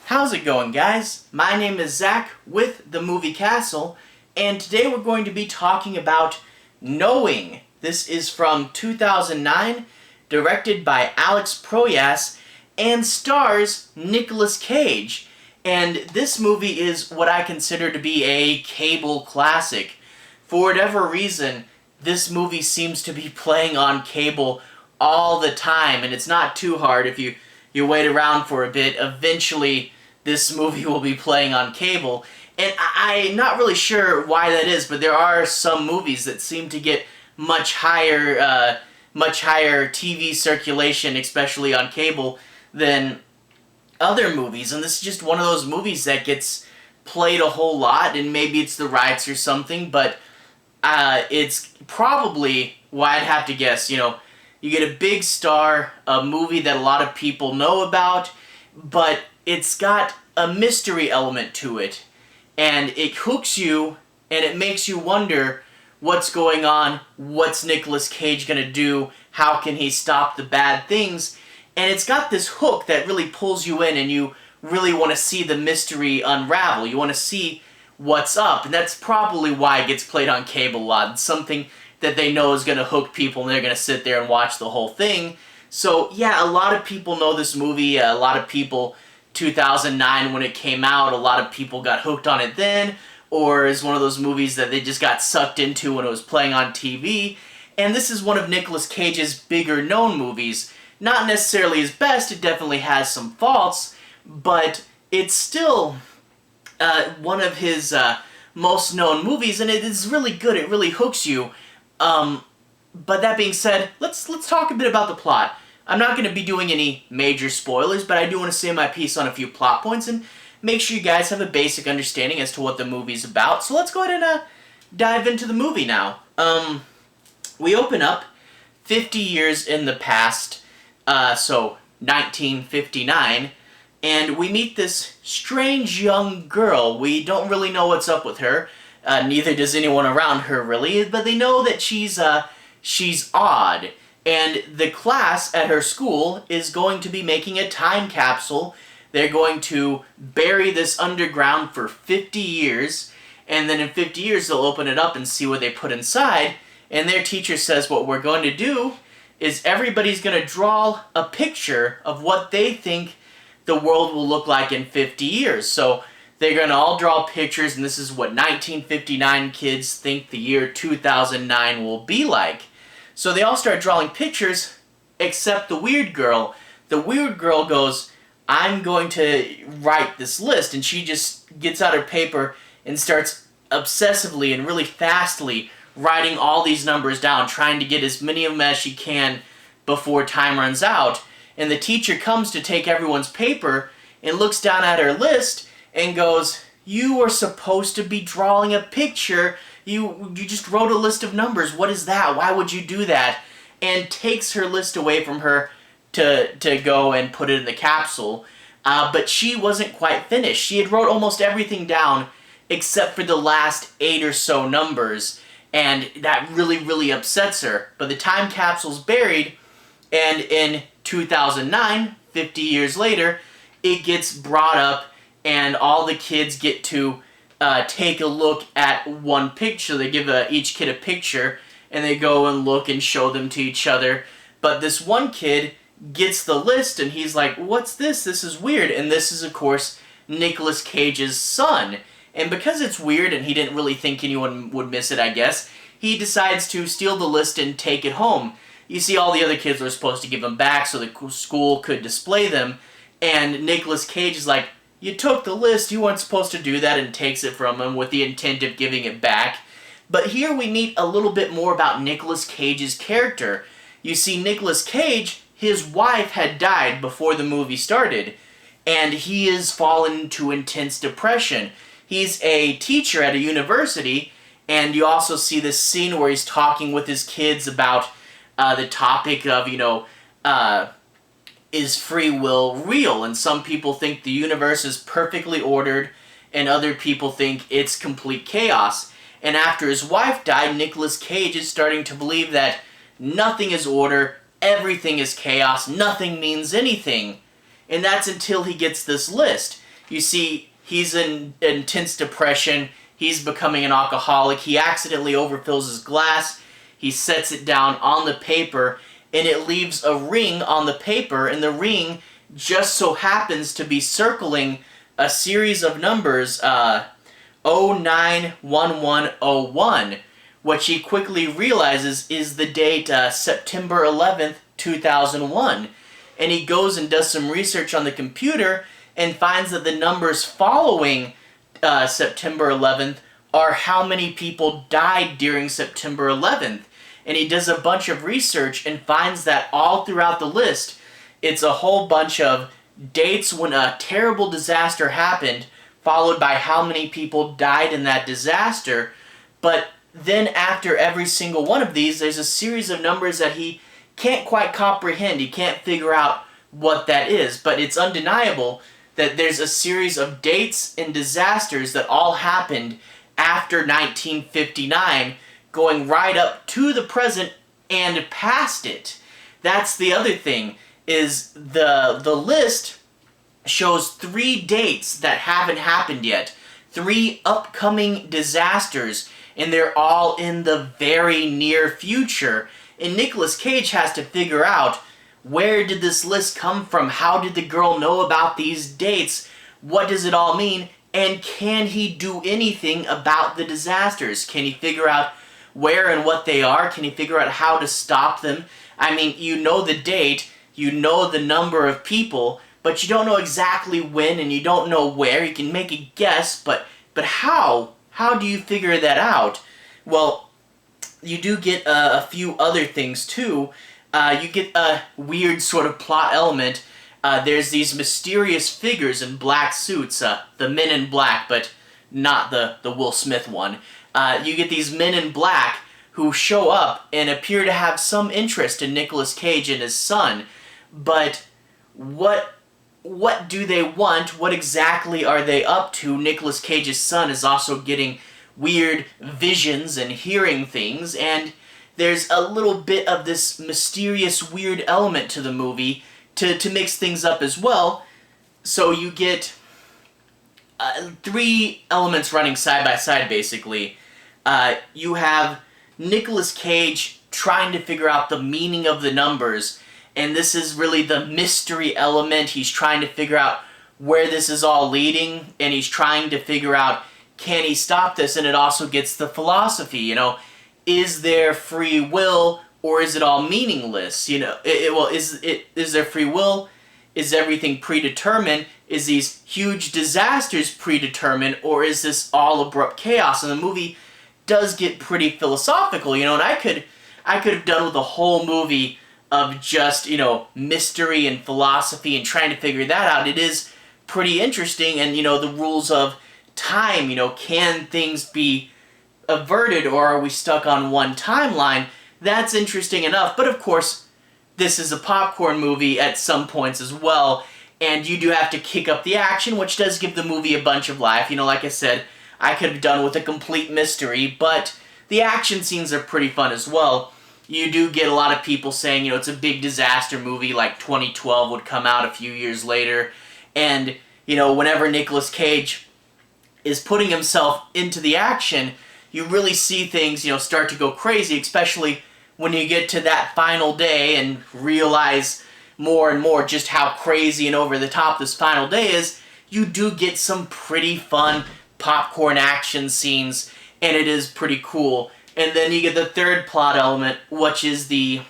How's it going, guys? My name is Zach with the Movie Castle, and today we're going to be talking about Knowing. This is from 2009, directed by Alex Proyas, and stars Nicolas Cage. And this movie is what I consider to be a cable classic. For whatever reason, this movie seems to be playing on cable all the time, and it's not too hard if you wait around for a bit. Eventually, this movie will be playing on cable. And I'm not really sure why that is, but there are some movies that seem to get much higher TV circulation, especially on cable, than other movies. And this is just one of those movies that gets played a whole lot, and maybe it's the rights or something, but it's probably, well, I'd have to guess, you get a big star, a movie that a lot of people know about, but it's got a mystery element to it, and it hooks you, and it makes you wonder what's going on, what's Nicolas Cage gonna do, how can he stop the bad things, and it's got this hook that really pulls you in, and you really want to see the mystery unravel. You want to see what's up, and that's probably why it gets played on cable a lot. It's something that they know is going to hook people, and they're going to sit there and watch the whole thing. So yeah, a lot of people know this movie. A lot of people, 2009 when it came out, a lot of people got hooked on it then, or is one of those movies that they just got sucked into when it was playing on TV. And this is one of Nicolas Cage's bigger known movies. Not necessarily his best, it definitely has some faults, but it's still one of his most known movies, and it is really good. It really hooks you. But that being said, let's talk a bit about the plot. I'm not going to be doing any major spoilers, but I do want to say my piece on a few plot points and make sure you guys have a basic understanding as to what the movie's about. So let's go ahead and dive into the movie now. We open up 50 years in the past, so 1959, and we meet this strange young girl. We don't really know what's up with her. Neither does anyone around her, really, but they know that she's odd. And the class at her school is going to be making a time capsule. They're going to bury this underground for 50 years, and then in 50 years they'll open it up and see what they put inside. And their teacher says what we're going to do is everybody's going to draw a picture of what they think the world will look like in 50 years. So they're going to all draw pictures, and this is what 1959 kids think the year 2009 will be like. So they all start drawing pictures, except the weird girl. The weird girl goes, I'm going to write this list, and she just gets out her paper and starts obsessively and really fastly writing all these numbers down, trying to get as many of them as she can before time runs out. And the teacher comes to take everyone's paper and looks down at her list and goes, you were supposed to be drawing a picture. You just wrote a list of numbers. What is that? Why would you do that? And takes her list away from her to go and put it in the capsule. But she wasn't quite finished. She had wrote almost everything down except for the last 8 or so numbers. And that really, really upsets her. But the time capsule's buried, and in 2009, 50 years later, it gets brought up, and all the kids get to take a look at one picture. They give each kid a picture, and they go and look and show them to each other. But this one kid gets the list, and he's like, what's this? This is weird. And this is, of course, Nicolas Cage's son. And because it's weird, and he didn't really think anyone would miss it, I guess, he decides to steal the list and take it home. You see, all the other kids were supposed to give them back so the school could display them, and Nicolas Cage is like, you took the list, you weren't supposed to do that, and takes it from him with the intent of giving it back. But here we meet a little bit more about Nicolas Cage's character. You see, Nicolas Cage, his wife had died before the movie started, and he has fallen into intense depression. He's a teacher at a university, and you also see this scene where he's talking with his kids about the topic of, is free will real? And some people think the universe is perfectly ordered, and other people think it's complete chaos. And after his wife died, Nicolas Cage is starting to believe that nothing is order, everything is chaos, nothing means anything. And that's until he gets this list. you see he's in intense depression. He's becoming an alcoholic. He accidentally overfills his glass. He sets it down on the paper, and it leaves a ring on the paper, and the ring just so happens to be circling a series of numbers, 091101, which he quickly realizes is the date September 11th, 2001. And he goes and does some research on the computer and finds that the numbers following September 11th are how many people died during September 11th. And he does a bunch of research and finds that all throughout the list, it's a whole bunch of dates when a terrible disaster happened, followed by how many people died in that disaster. But then after every single one of these, there's a series of numbers that he can't quite comprehend. He can't figure out what that is. But it's undeniable that there's a series of dates and disasters that all happened after 1959, going right up to the present and past it. That's the other thing, is the list shows 3 dates that haven't happened yet. 3 upcoming disasters, and they're all in the very near future. And Nicolas Cage has to figure out, where did this list come from? How did the girl know about these dates? What does it all mean? And can he do anything about the disasters? Can he figure out where and what they are? Can he figure out how to stop them? I mean, you know the date, you know the number of people, but you don't know exactly when and you don't know where. You can make a guess, but how? How do you figure that out? Well, you do get a few other things too. You get a weird sort of plot element. There's these mysterious figures in black suits, the Men in Black, but not the Will Smith one. You get these men in black who show up and appear to have some interest in Nicolas Cage and his son. But what do they want? What exactly are they up to? Nicolas Cage's son is also getting weird visions and hearing things, and there's a little bit of this mysterious, weird element to the movie to mix things up as well. So you get 3 elements running side by side, basically. You have Nicolas Cage trying to figure out the meaning of the numbers, and this is really the mystery element. He's trying to figure out where this is all leading, and he's trying to figure out, can he stop this? And it also gets the philosophy, you know, is there free will, or is it all meaningless? You know, is there free will? Is everything predetermined? Is these huge disasters predetermined, or is this all abrupt chaos? And the movie does get pretty philosophical, you know, and I could have done with a whole movie of just, you know, mystery and philosophy and trying to figure that out. It is pretty interesting, and, you know, the rules of time, you know, can things be averted, or are we stuck on one timeline? That's interesting enough, but of course, this is a popcorn movie at some points as well, and you do have to kick up the action, which does give the movie a bunch of life. You know, like I said, I could have done with a complete mystery, but the action scenes are pretty fun as well. You do get a lot of people saying, you know, it's a big disaster movie, like 2012 would come out a few years later, and, you know, whenever Nicolas Cage is putting himself into the action, you really see things, you know, start to go crazy, especially when you get to that final day and realize more and more just how crazy and over the top this final day is. You do get some pretty fun popcorn action scenes, and it is pretty cool. And then you get the third plot element, which is the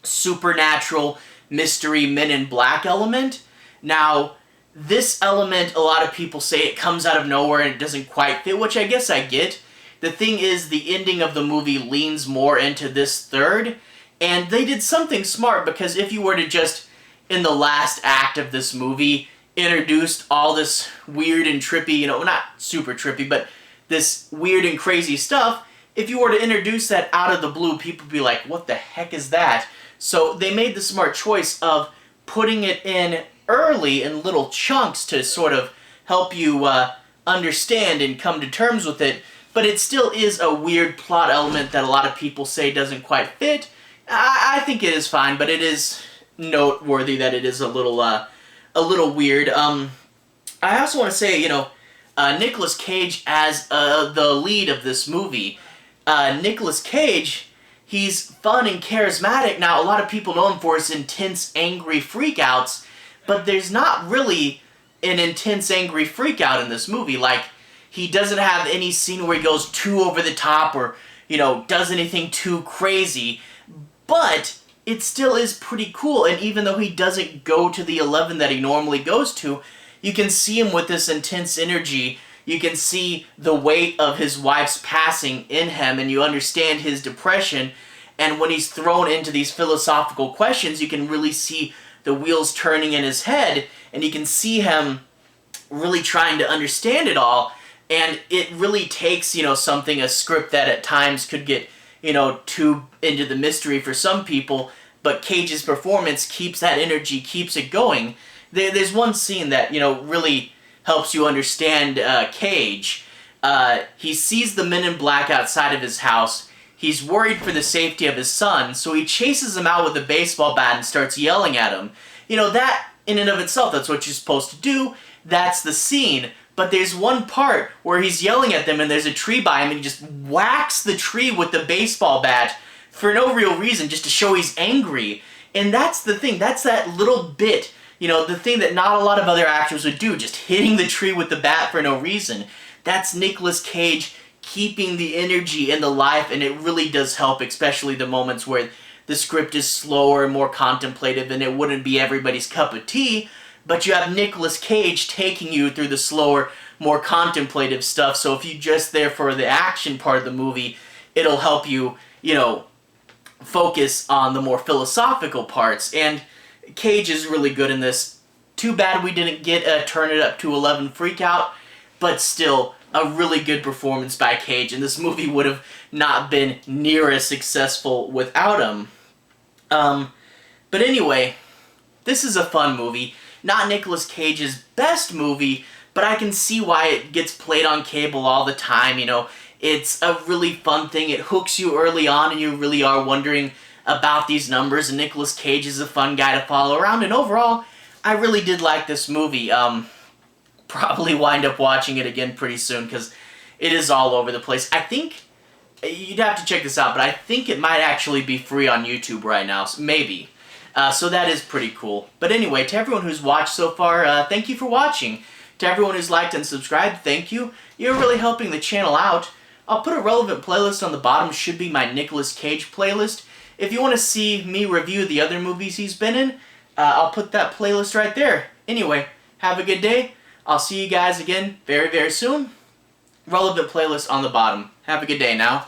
supernatural mystery Men in Black element. Now, this element, a lot of people say it comes out of nowhere and it doesn't quite fit, which I guess I get. The thing is, the ending of the movie leans more into this third, and they did something smart, because if you were to just, in the last act of this movie, introduced all this weird and trippy, you know, not super trippy, but this weird and crazy stuff, if you were to introduce that out of the blue, people would be like, what the heck is that? So they made the smart choice of putting it in early in little chunks to sort of help you understand and come to terms with it, but it still is a weird plot element that a lot of people say doesn't quite fit. I think it is fine, but it is noteworthy that it is a little weird. I also want to say, Nicolas Cage as the lead of this movie. Nicolas Cage, he's fun and charismatic. Now, a lot of people know him for his intense, angry freakouts, but there's not really an intense, angry freakout in this movie. Like, he doesn't have any scene where he goes too over the top or, does anything too crazy, but it still is pretty cool, and even though he doesn't go to the 11 that he normally goes to, you can see him with this intense energy. You can see the weight of his wife's passing in him, and you understand his depression, and when he's thrown into these philosophical questions, you can really see the wheels turning in his head, and you can see him really trying to understand it all, and it really takes, a script that at times could get, too into the mystery for some people, but Cage's performance keeps that energy, keeps it going. There's one scene that, really helps you understand Cage. He sees the men in black outside of his house. He's worried for the safety of his son, so he chases them out with a baseball bat and starts yelling at him. That, in and of itself, that's what you're supposed to do. That's the scene. But there's one part where he's yelling at them and there's a tree by him and he just whacks the tree with the baseball bat for no real reason, just to show he's angry. And that's the thing. That's that little bit, the thing that not a lot of other actors would do, just hitting the tree with the bat for no reason. That's Nicolas Cage keeping the energy and the life, and it really does help, especially the moments where the script is slower and more contemplative and it wouldn't be everybody's cup of tea. But you have Nicolas Cage taking you through the slower, more contemplative stuff, so if you're just there for the action part of the movie, it'll help you, focus on the more philosophical parts, and Cage is really good in this. Too bad we didn't get a Turn It Up to 11 freakout, but still, a really good performance by Cage, and this movie would have not been near as successful without him. But anyway, this is a fun movie. Not Nicolas Cage's best movie, but I can see why it gets played on cable all the time, It's a really fun thing. It hooks you early on and you really are wondering about these numbers, and Nicolas Cage is a fun guy to follow around, and overall, I really did like this movie. Probably wind up watching it again pretty soon because it is all over the place. I think, you'd have to check this out, but I think it might actually be free on YouTube right now, so maybe. So that is pretty cool. But anyway, to everyone who's watched so far, thank you for watching. To everyone who's liked and subscribed, thank you. You're really helping the channel out. I'll put a relevant playlist on the bottom, should be my Nicolas Cage playlist. If you want to see me review the other movies he's been in, I'll put that playlist right there. Anyway, have a good day. I'll see you guys again very, very soon. Relevant playlist on the bottom. Have a good day now.